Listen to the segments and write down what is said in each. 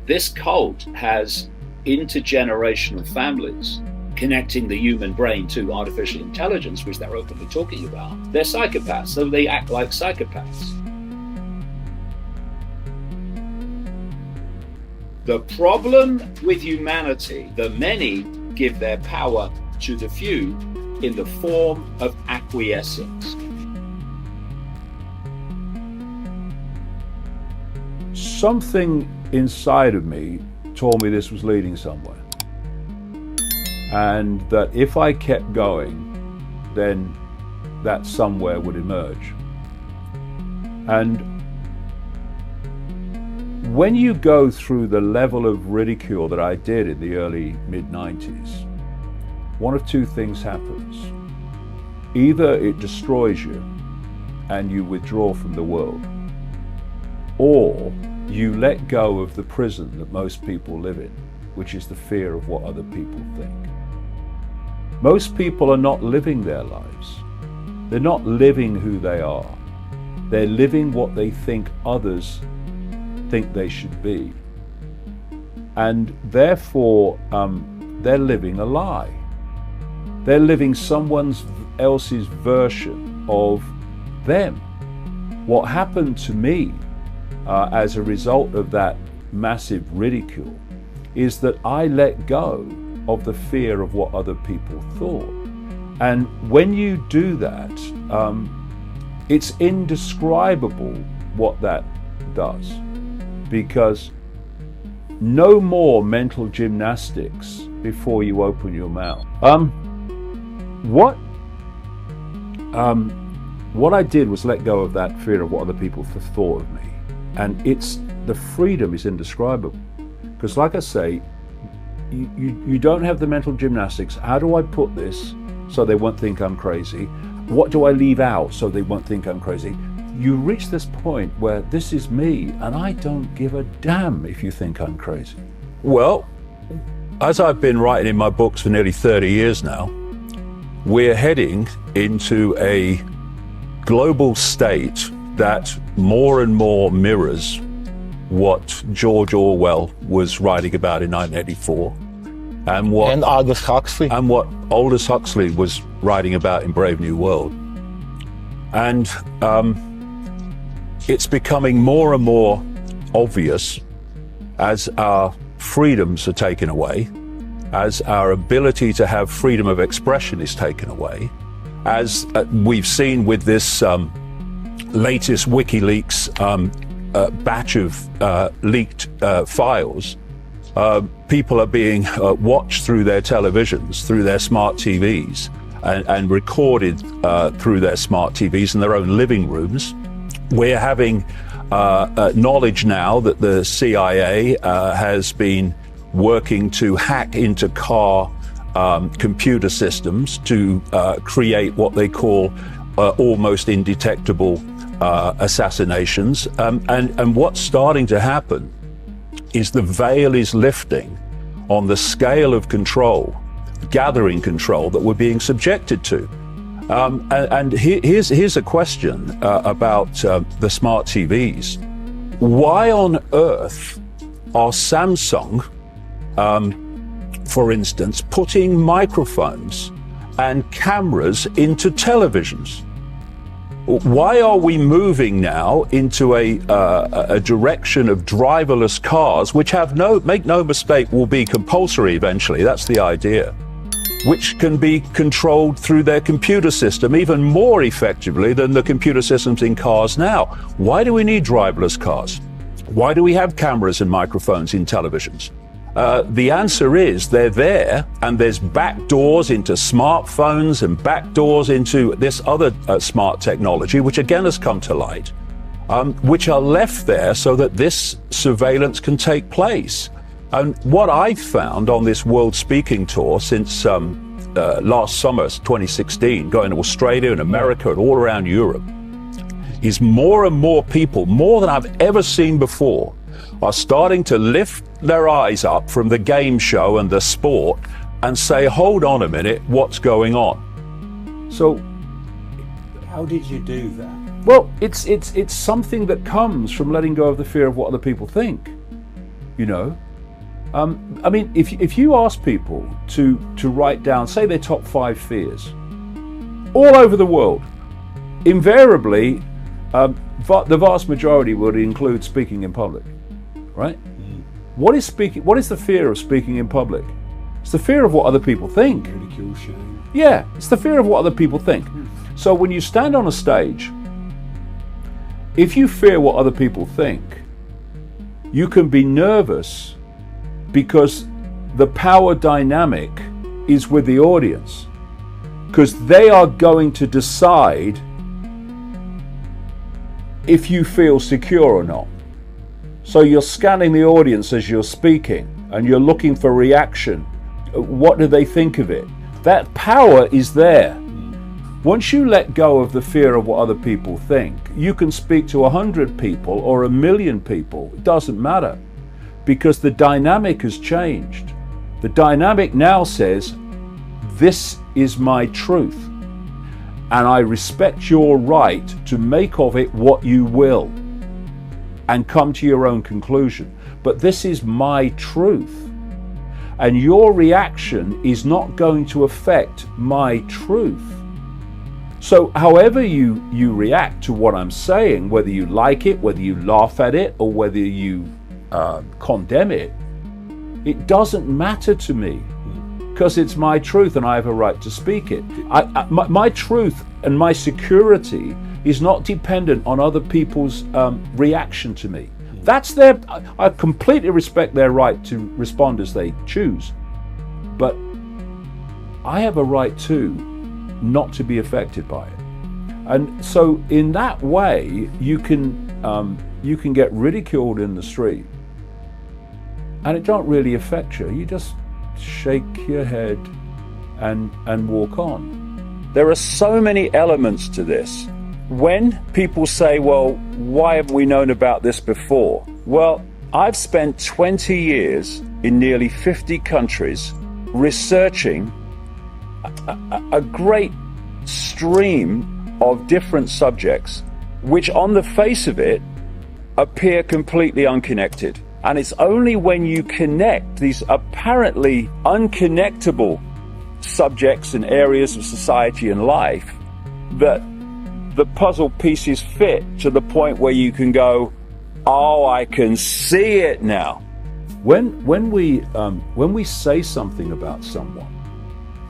This cult has intergenerational families connecting the human brain to artificial intelligence, which they're openly talking about. They're psychopaths, so they act like psychopaths. The problem with humanity, the many give their power to the few in the form of acquiescence. Something inside of me told me this was leading somewhere. And that if I kept going, then that somewhere would emerge. And when you go through the level of ridicule that I did in the early mid-90s, one of two things happens. Either it destroys you and you withdraw from the world, or you let go of the prison that most people live in, which is the fear of what other people think. Most people are not living their lives. They're not living who they are. They're living what they think others think they should be. And therefore, they're living a lie. They're living someone else's version of them. What happened to me as a result of that massive ridicule is that I let go of the fear of what other people thought. And when you do that, it's indescribable what that does, because no more mental gymnastics before you open your mouth. What I did was let go of that fear of what other people thought of me. And the freedom is indescribable. Because like I say, you don't have the mental gymnastics. How do I put this so they won't think I'm crazy? What do I leave out so they won't think I'm crazy? You reach this point where this is me, and I don't give a damn if you think I'm crazy. Well, as I've been writing in my books for nearly 30 years now, we're heading into a global state that more and more mirrors what George Orwell was writing about in 1984, and Aldous Huxley, and what Aldous Huxley was writing about in Brave New World. And it's becoming more and more obvious as our freedoms are taken away, as our ability to have freedom of expression is taken away, as we've seen with this latest WikiLeaks batch of leaked files. People are being watched through their televisions, through their smart TVs, and recorded through their smart TVs in their own living rooms. We're having knowledge now that the CIA has been working to hack into car computer systems to create what they call almost indetectable assassinations. And what's starting to happen is the veil is lifting on the scale of control, gathering control that we're being subjected to. And here's a question about the smart TVs. Why on earth are Samsung, for instance, putting microphones and cameras into televisions? Why are we moving now into a direction of driverless cars, which make no mistake, will be compulsory eventually? That's the idea. Which can be controlled through their computer system even more effectively than the computer systems in cars now. Why do we need driverless cars? Why do we have cameras and microphones in televisions? The answer is they're there, and there's back doors into smartphones and back doors into this other smart technology, which again has come to light, which are left there so that this surveillance can take place. And what I've found on this world speaking tour since last summer, 2016, going to Australia and America and all around Europe, is more and more people, more than I've ever seen before, are starting to lift their eyes up from the game show and the sport and say, hold on a minute, what's going on? So how did you do that? Well, it's something that comes from letting go of the fear of what other people think. you know. I mean, if you ask people to write down, say, their top 5 fears, all over the world, invariably, the vast majority would include speaking in public, right? What is the fear of speaking in public? It's the fear of what other people think. Ridicule, shame. Yeah, it's the fear of what other people think. So when you stand on a stage, if you fear what other people think, you can be nervous because the power dynamic is with the audience, because they are going to decide if you feel secure or not. So you're scanning the audience as you're speaking and you're looking for reaction. What do they think of it? That power is there. Once you let go of the fear of what other people think, you can speak to 100 people or 1,000,000 people. It doesn't matter, because the dynamic has changed. The dynamic now says, this is my truth, and I respect your right to make of it what you will and come to your own conclusion. But this is my truth, and your reaction is not going to affect my truth. So however you react to what I'm saying, whether you like it, whether you laugh at it, or whether you condemn it, it doesn't matter to me, because it's my truth and I have a right to speak it. My truth and my security is not dependent on other people's reaction to me. That's I completely respect their right to respond as they choose, but I have a right too not to be affected by it. And so in that way, you can get ridiculed in the street and it don't really affect you. You just shake your head and walk on. There are so many elements to this. When people say, well, why haven't we known about this before? Well, I've spent 20 years in nearly 50 countries researching a great stream of different subjects, which on the face of it appear completely unconnected. And it's only when you connect these apparently unconnectable subjects and areas of society and life that the puzzle pieces fit to the point where you can go, oh, I can see it now. When we say something about someone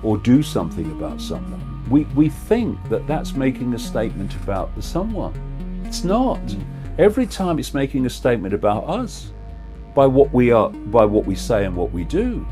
or do something about someone, we think that that's making a statement about the someone. It's not. Every time it's making a statement about us by what we are, by what we say and what we do.